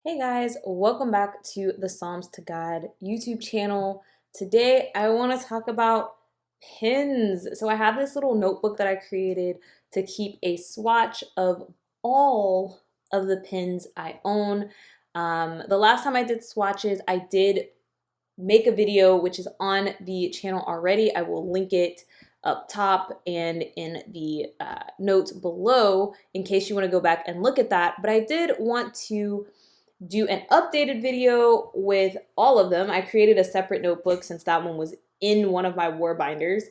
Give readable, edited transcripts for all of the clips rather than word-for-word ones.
Hey guys, welcome back to the Psalms to God YouTube channel. Today I want to talk about pens. So I have this little notebook that I created to keep a swatch of all of the pens I own. The last time I did swatches, I did make a video which is on the channel already. I will link it up top and in the notes below in case you want to go back and look at that. But I did want to do an updated video with all of them. I created a separate notebook since that one was in one of my war binders,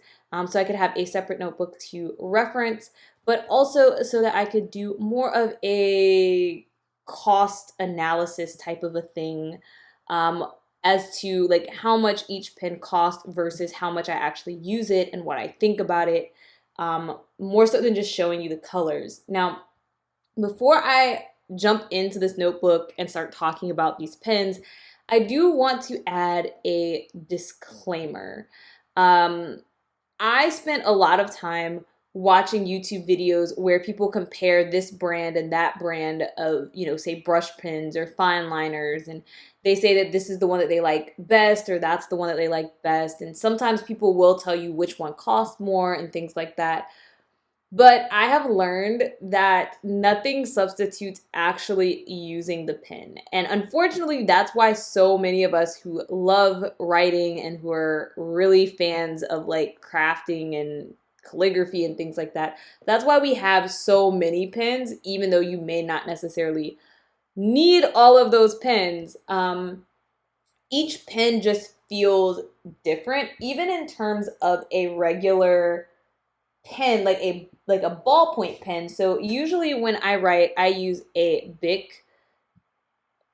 so I could have a separate notebook to reference, but also so that I could do more of a cost analysis type of a thing, as to like how much each pen cost versus how much I actually use it and what I think about it, more so than just showing you the colors. Now, before I jump into this notebook and start talking about these pens, I do want to add a disclaimer. I spent a lot of time watching YouTube videos where people compare this brand and that brand of, say brush pens or fine liners, and they say that this is the one that they like best or that's the one that they like best. And sometimes people will tell you which one costs more and things like that. But I have learned that nothing substitutes actually using the pen. And unfortunately, that's why so many of us who love writing and who are really fans of like crafting and calligraphy and things like that, that's why we have so many pens, even though you may not necessarily need all of those pens. Each pen just feels different, even in terms of a regular pen, like a ballpoint pen. So usually when I write, I use a Bic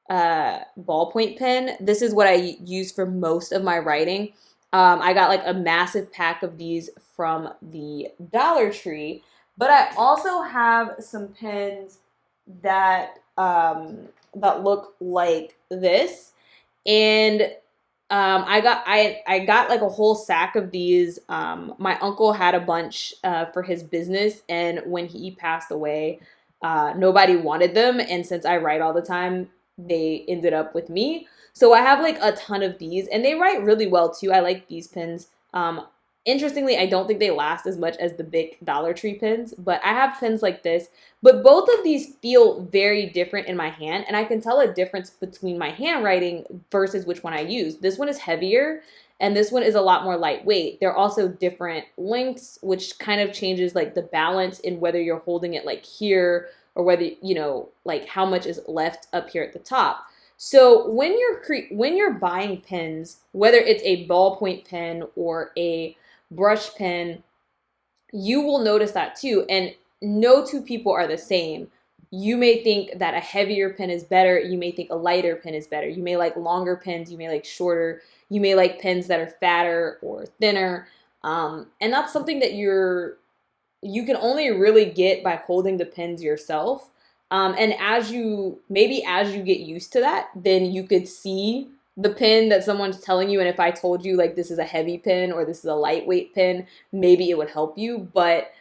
ballpoint pen. This is what I use for most of my writing. I got like a massive pack of these from the Dollar Tree, but I also have some pens that that look like this, and I got like a whole sack of these. My uncle had a bunch for his business, and when he passed away, nobody wanted them. And since I write all the time, they ended up with me. So I have like a ton of these, and they write really well too. I like these pens. Interestingly, I don't think they last as much as the big Dollar Tree pens, but I have pens like this. But both of these feel very different in my hand, and I can tell a difference between my handwriting versus which one I use. This one is heavier, and this one is a lot more lightweight. They're also different lengths, which kind of changes like the balance in whether you're holding it like here or whether, like how much is left up here at the top. So when you're buying pens, whether it's a ballpoint pen or a brush pen, you will notice that too. And no two people are the same. You may think that a heavier pen is better. You may think a lighter pen is better. You may like longer pens. You may like shorter. You may like pens that are fatter or thinner. And that's something that you can only really get by holding the pens yourself. And as you get used to that, then you could see the pen that someone's telling you. And if I told you like this is a heavy pen or this is a lightweight pen, maybe it would help you. But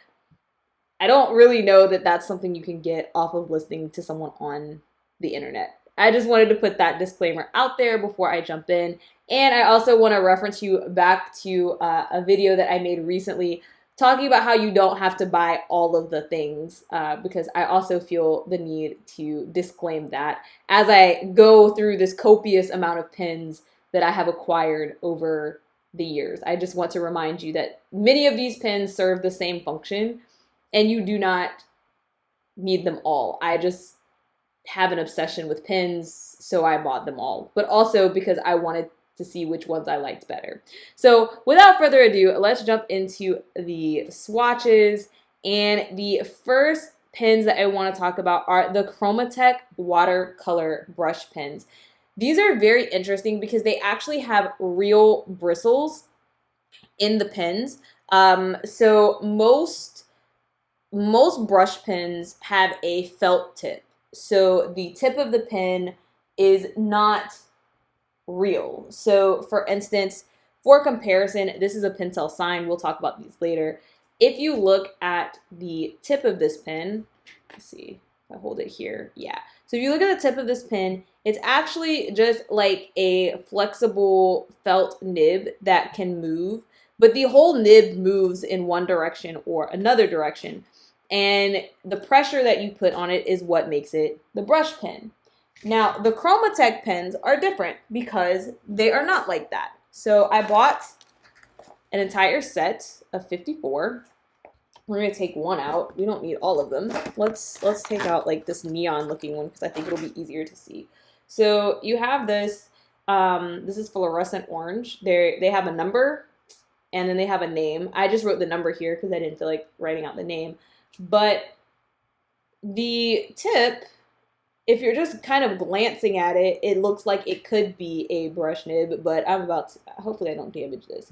I don't really know that that's something you can get off of listening to someone on the internet. I just wanted to put that disclaimer out there before I jump in. And I also want to reference you back to a video that I made recently talking about how you don't have to buy all of the things, because I also feel the need to disclaim that as I go through this copious amount of pens that I have acquired over the years. I just want to remind you that many of these pens serve the same function, and you do not need them all. I just have an obsession with pens, so I bought them all, but also because I wanted to see which ones I liked better. So without further ado, let's jump into the swatches. And the first pens that I want to talk about are the Chromatek watercolor brush pens. These are very interesting because they actually have real bristles in the pens. So most brush pens have a felt tip. So the tip of the pen is not real. So for instance, for comparison, this is a Pentel sign. We'll talk about these later. If you look at the tip of this pen, let's see, if I hold it here, yeah. So if you look at the tip of this pen, it's actually just like a flexible felt nib that can move, but the whole nib moves in one direction or another direction. And the pressure that you put on it is what makes it the brush pen. Now, the Chromatek pens are different because they are not like that. So I bought an entire set of 54. We're gonna take one out. We don't need all of them. Let's take out like this neon looking one because I think it'll be easier to see. So you have this. This is fluorescent orange. They have a number, and then they have a name. I just wrote the number here because I didn't feel like writing out the name. But the tip, if you're just kind of glancing at it, it looks like it could be a brush nib. But I'm about to. Hopefully, I don't damage this.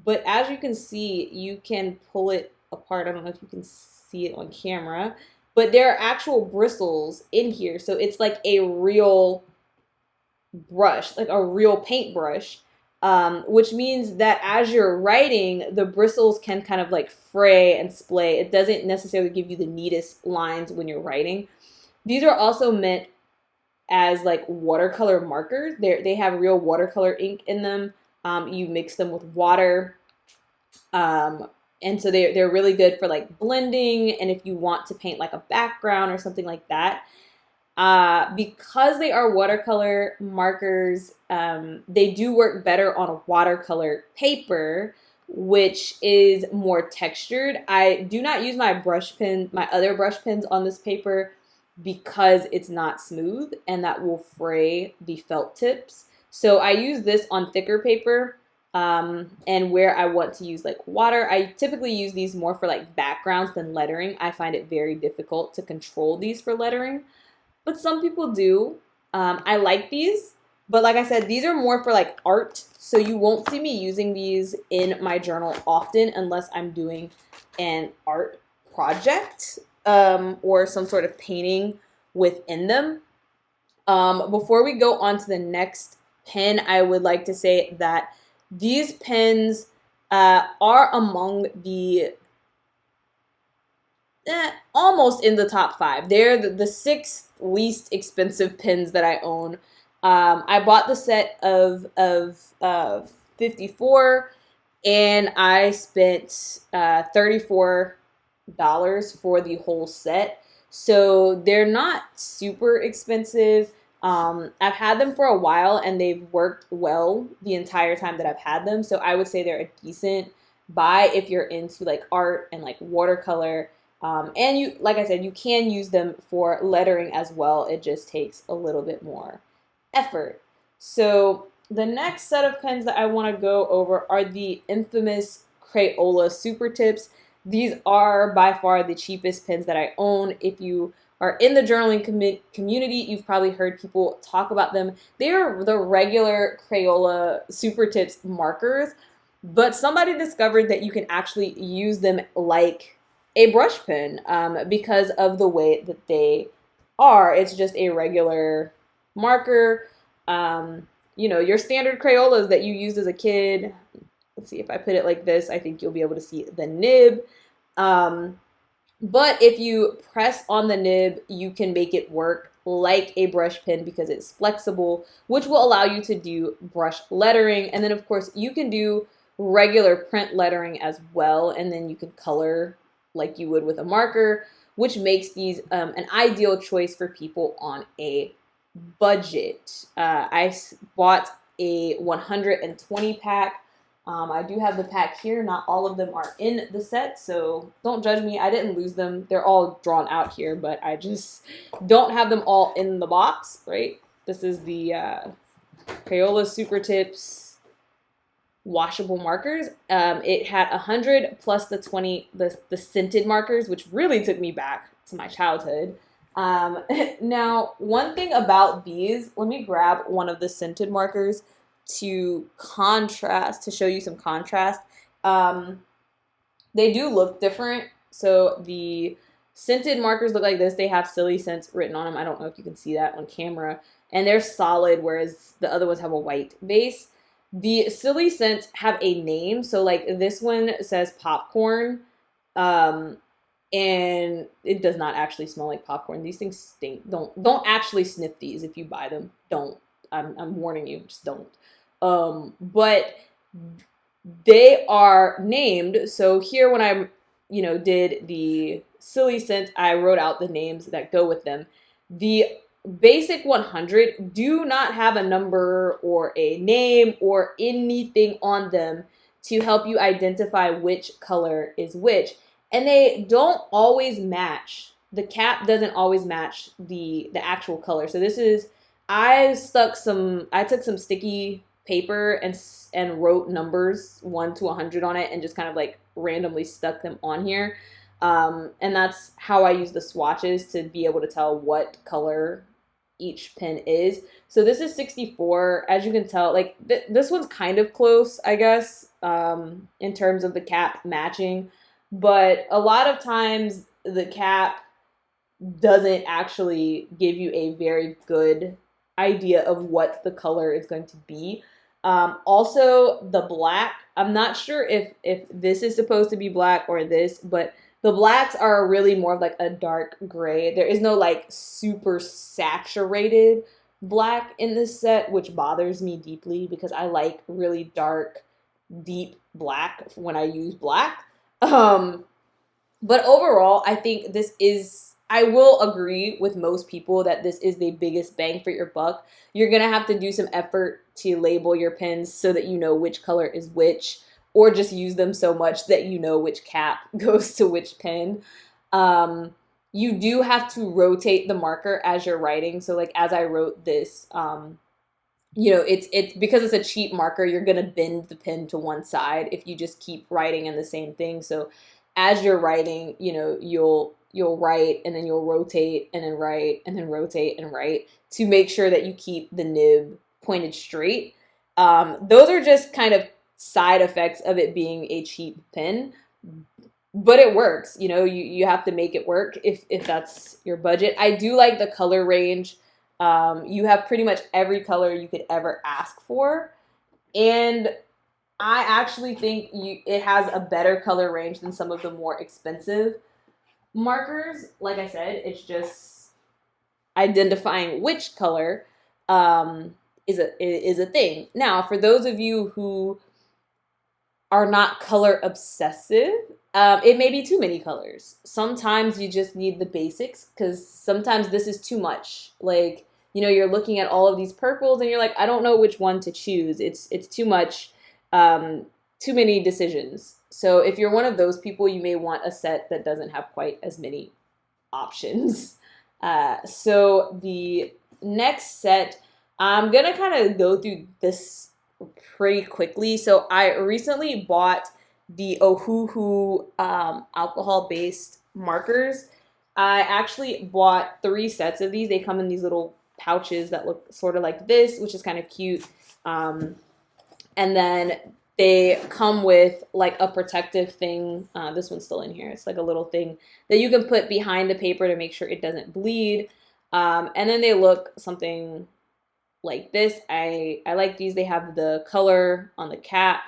But as you can see, you can pull it apart. I don't know if you can see it on camera, but there are actual bristles in here. So it's like a real brush, like a real paintbrush, which means that as you're writing, the bristles can kind of like fray and splay. It doesn't necessarily give you the neatest lines when you're writing. These are also meant as like watercolor markers. They have real watercolor ink in them. You mix them with water. And so they're really good for like blending, and if you want to paint like a background or something like that. Because they are watercolor markers, they do work better on a watercolor paper, which is more textured. I do not use my other brush pens on this paper because it's not smooth and that will fray the felt tips. So I use this on thicker paper. And where I want to use like water, I typically use these more for like backgrounds than lettering. I find it very difficult to control these for lettering, but some people do. I like these, but like I said, these are more for like art. So you won't see me using these in my journal often unless I'm doing an art project, or some sort of painting within them. Before we go on to the next pen, I would like to say that these pens are among the almost in the top 5. They're the 6th least expensive pens that I own. I bought the set of 54, and I spent $34 for the whole set. So they're not super expensive. I've had them for a while and they've worked well the entire time that I've had them. So I would say they're a decent buy if you're into like art and like watercolor. And you, like I said, you can use them for lettering as well. It just takes a little bit more effort. So the next set of pens that I want to go over are the infamous Crayola Super Tips. These are by far the cheapest pens that I own. If you are in the journaling community, you've probably heard people talk about them. They are the regular Crayola Super Tips markers, but somebody discovered that you can actually use them like a brush pen because of the way that they are. It's just a regular marker. You know, your standard Crayolas that you used as a kid. Let's see, if I put it like this, I think you'll be able to see the nib. But if you press on the nib, you can make it work like a brush pen because it's flexible, which will allow you to do brush lettering. And then, of course, you can do regular print lettering as well, and then you can color like you would with a marker, which makes these an ideal choice for people on a budget. I bought a 120 pack. I do have the pack here. Not all of them are in the set, so don't judge me. I didn't lose them. They're all drawn out here, but I just don't have them all in the box, right? This is the Crayola Super Tips washable markers. It had 100 plus the 20, the scented markers, which really took me back to my childhood. Now, one thing about these, let me grab one of the scented markers to show you some contrast. They do look different. So the scented markers look like this. They have silly scents written on them. I don't know if you can see that on camera. And they're solid, whereas the other ones have a white base. The silly scents have a name. So like this one says popcorn. and it does not actually smell like popcorn. These things stink. Don't actually sniff these if you buy them. Don't. I'm warning you. Just don't. But they are named. So here, when I did the silly scent, I wrote out the names that go with them. The basic 100 do not have a number or a name or anything on them to help you identify which color is which. And they don't always match. The cap doesn't always match the actual color. So this is, I took some sticky paper and wrote numbers 1 to 100 on it and just kind of like randomly stuck them on here. And that's how I use the swatches to be able to tell what color each pen is. So this is 64. As you can tell, like this one's kind of close, I guess, in terms of the cap matching. But a lot of times the cap doesn't actually give you a very good idea of what the color is going to be. Also, the black, I'm not sure if this is supposed to be black or this, but the blacks are really more of like a dark gray. There is no like super saturated black in this set, which bothers me deeply because I like really dark, deep black when I use black. But overall, I think I will agree with most people that this is the biggest bang for your buck. You're going to have to do some effort to label your pens so that you know which color is which, or just use them so much that you know which cap goes to which pen. You do have to rotate the marker as you're writing. So like as I wrote this, it's because it's a cheap marker, you're going to bend the pen to one side if you just keep writing in the same thing. So as you're writing, you'll write and then you'll rotate and then write and then rotate and write to make sure that you keep the nib pointed straight. Those are just kind of side effects of it being a cheap pen, but it works. You have to make it work if that's your budget. I do like the color range. You have pretty much every color you could ever ask for, and I actually think it has a better color range than some of the more expensive markers. Like I said, it's just identifying which color is a thing. Now, for those of you who are not color obsessive, it may be too many colors. Sometimes you just need the basics because sometimes this is too much. Like, you're looking at all of these purples and you're like, I don't know which one to choose. It's too much. Too many decisions. So if you're one of those people, you may want a set that doesn't have quite as many options. So the next set, I'm going to kind of go through this pretty quickly. So I recently bought the Ohuhu alcohol-based markers. I actually bought 3 sets of these. They come in these little pouches that look sort of like this, which is kind of cute. And then they come with like a protective thing. This one's still in here. It's like a little thing that you can put behind the paper to make sure it doesn't bleed. And then they look something like this. I like these. They have the color on the cap,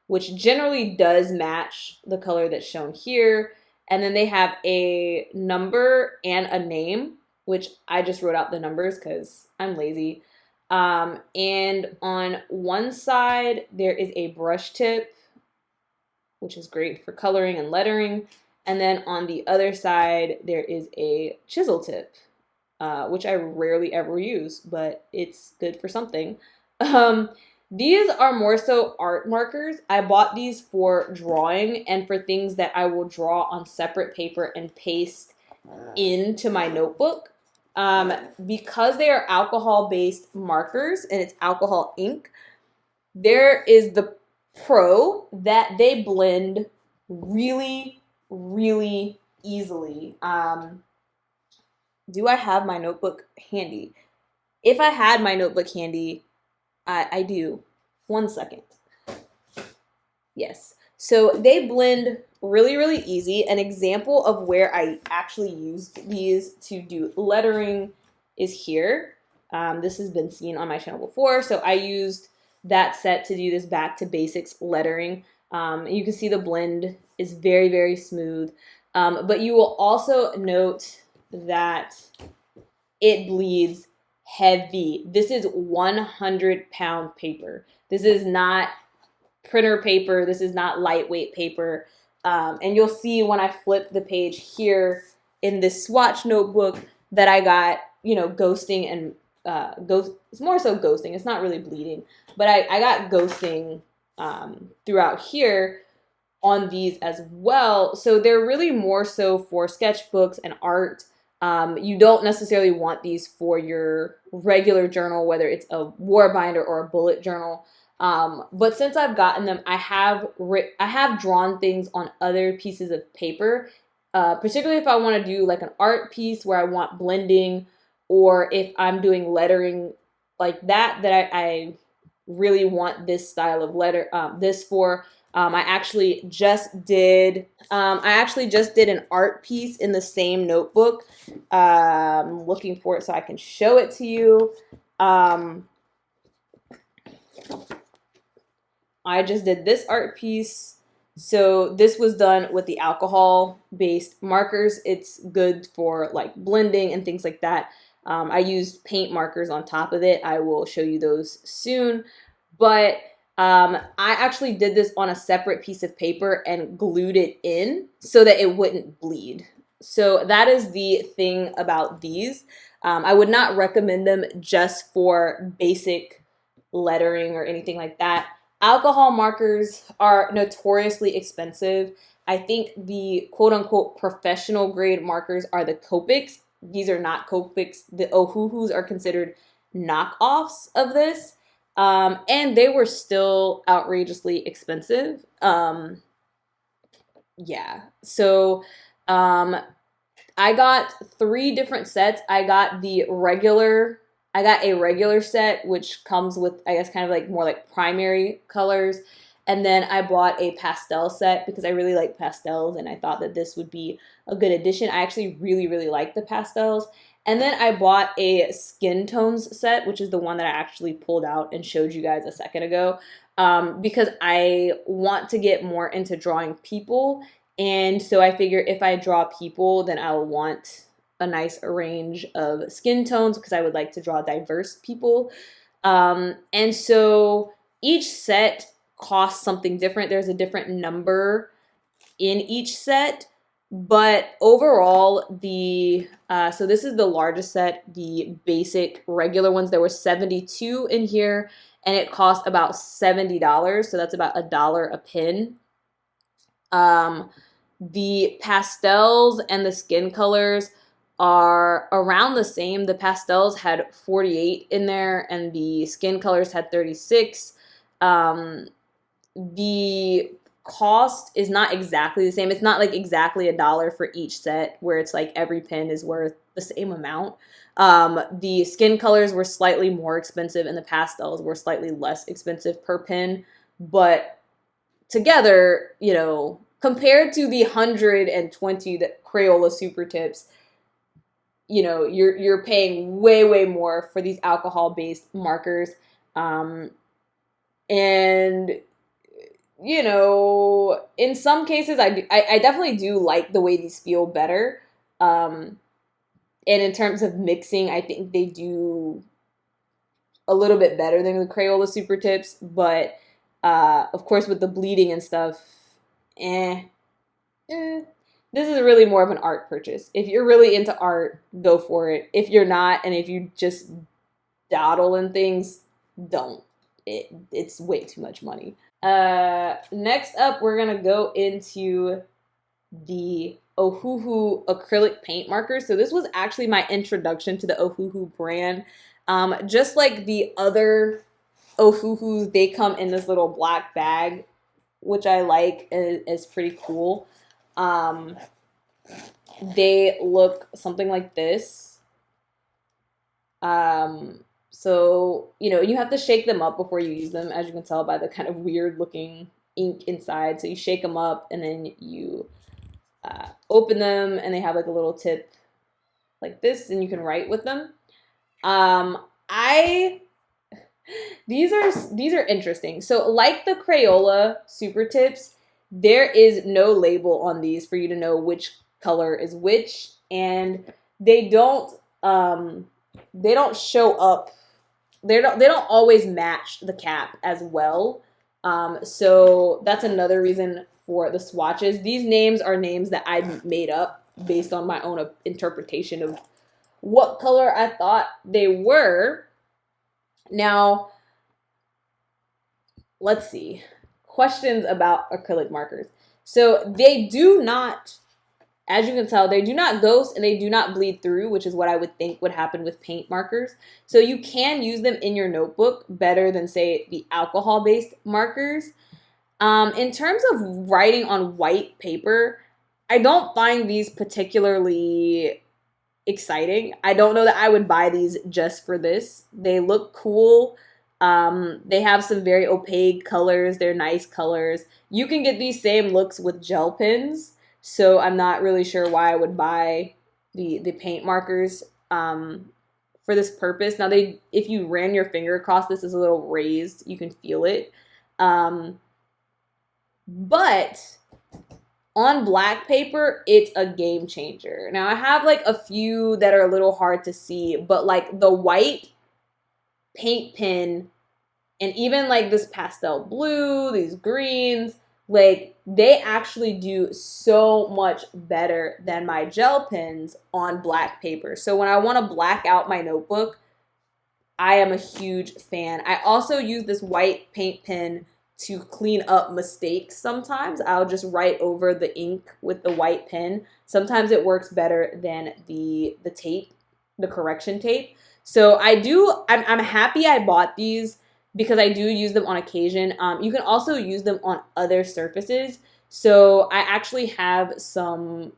which generally does match the color that's shown here. And then they have a number and a name, which I just wrote out the numbers because I'm lazy. And on one side, there is a brush tip, which is great for coloring and lettering. And then on the other side, there is a chisel tip, which I rarely ever use, but it's good for something. These are more so art markers. I bought these for drawing and for things that I will draw on separate paper and paste into my notebook. Because they are alcohol-based markers and it's alcohol ink, there is the pro that they blend really, really easily. Do I have my notebook handy? If I had my notebook handy, I do. 1 second. Yes. So they blend really, really easy. An example of where I actually used these to do lettering is here. This has been seen on my channel before. So I used that set to do this back to basics lettering. You can see the blend is very, very smooth. But you will also note that it bleeds heavy. This is 100-pound paper. This is not printer paper. This is not lightweight paper. And you'll see when I flip the page here in this swatch notebook that I got, you know, ghosting and it's more so ghosting. It's not really bleeding, but I got ghosting throughout here on these as well. So they're really more so for sketchbooks and art. You don't necessarily want these for your regular journal, whether it's a war binder or a bullet journal. But since I've gotten them, I have drawn things on other pieces of paper, particularly if I want to do like an art piece where I want blending, or if I'm doing lettering like that I really want this style of letter, this for. I actually just did an art piece in the same notebook. I'm looking for it so I can show it to you. I just did this art piece. So this was done with the alcohol-based markers. It's good for like blending and things like that. I used paint markers on top of it. I will show you those soon. But I actually did this on a separate piece of paper and glued it in so that it wouldn't bleed. So that is the thing about these. I would not recommend them just for basic lettering or anything like that. Alcohol markers are notoriously expensive. I think the quote-unquote professional grade markers are the Copics. These are not Copics. The Ohuhus are considered knockoffs of this. And they were still outrageously expensive. Yeah. So I got 3 different sets. I got a regular set, which comes with, I guess, kind of like more like primary colors. And then I bought a pastel set because I really like pastels and I thought that this would be a good addition. I actually really, really like the pastels. And then I bought a skin tones set, which is the one that I actually pulled out and showed you guys a second ago, because I want to get more into drawing people. And so I figure if I draw people, then I'll want a nice range of skin tones because I would like to draw diverse people. And so each set costs something different. There's a different number in each set. But overall, so this is the largest set, the basic regular ones. There were 72 in here, and it cost about $70. So that's about $1 a pin. The pastels and the skin colors are around the same. The pastels had 48 in there, and the skin colors had 36. The cost is not exactly the same. It's not like exactly $1 for each set where it's like every pin is worth the same amount. The skin colors were slightly more expensive and the pastels were slightly less expensive per pin, but together, you know, compared to the 120 that Crayola Super Tips, you know, you're paying way, way more for these alcohol-based markers. And you know, in some cases, I definitely do like the way these feel better. And in terms of mixing, I think they do a little bit better than the Crayola Super Tips. But, of course, with the bleeding and stuff, this is really more of an art purchase. If you're really into art, go for it. If you're not, and if you just dawdle in things, don't. It's way too much money. Next up, we're gonna go into the Ohuhu acrylic paint markers. So this was actually my introduction to the Ohuhu brand. Just like the other Ohuhus, they come in this little black bag, which I like, is pretty cool. They look something like this. So, you know, you have to shake them up before you use them, as you can tell by the kind of weird looking ink inside. So you shake them up and then you open them and they have like a little tip like this and you can write with them. These are interesting. So like the Crayola Super Tips, there is no label on these for you to know which color is which, and they don't show up. They don't always match the cap as well. So that's another reason for the swatches. These names are names that I made up based on my own interpretation of what color I thought they were. Now, let's see. Questions about acrylic markers. So they do not, as you can tell, they do not ghost and they do not bleed through, which is what I would think would happen with paint markers. So you can use them in your notebook better than, say, the alcohol-based markers. In terms of writing on white paper, I don't find these particularly exciting. I don't know that I would buy these just for this. They look cool. They have some very opaque colors. They're nice colors. You can get these same looks with gel pens, so I'm not really sure why I would buy the paint markers for this purpose. Now, if you ran your finger across this, is a little raised. You can feel it. But on black paper, it's a game changer. Now, I have like a few that are a little hard to see, but like the white paint pen and even like this pastel blue, these greens, like they actually do so much better than my gel pens on black paper. So when I want to black out my notebook, I am a huge fan. I also use this white paint pen to clean up mistakes sometimes. I'll just write over the ink with the white pen. Sometimes it works better than the tape, the correction tape. So I'm happy I bought these because I do use them on occasion. You can also use them on other surfaces. So I actually have some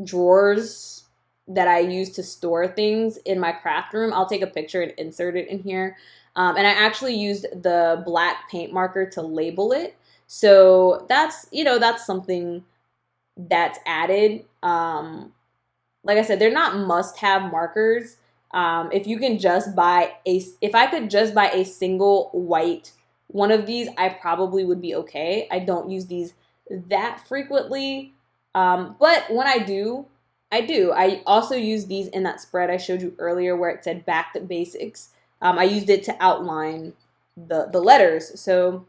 drawers that I use to store things in my craft room. I'll take a picture and insert it in here. And I actually used the black paint marker to label it. So that's something that's added. Like I said, they're not must-have markers. If I could just buy a single white one of these, I probably would be okay. I don't use these that frequently. But when I do. I also use these in that spread I showed you earlier where it said back to basics. I used it to outline the letters. So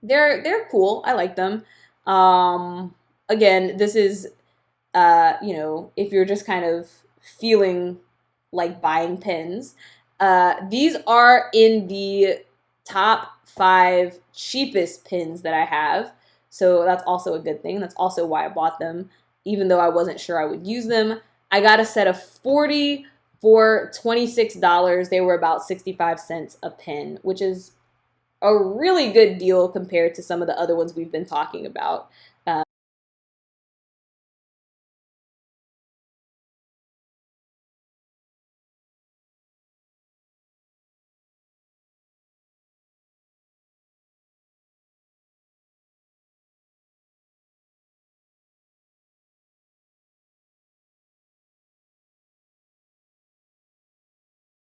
they're cool. I like them. Again, this is, if you're just kind of feeling like buying pens, these are in the top 5 cheapest pens that I have. So that's also a good thing. That's also why I bought them, even though I wasn't sure I would use them. I got a set of 40 for $26. They were about 65 cents a pen, which is a really good deal compared to some of the other ones we've been talking about.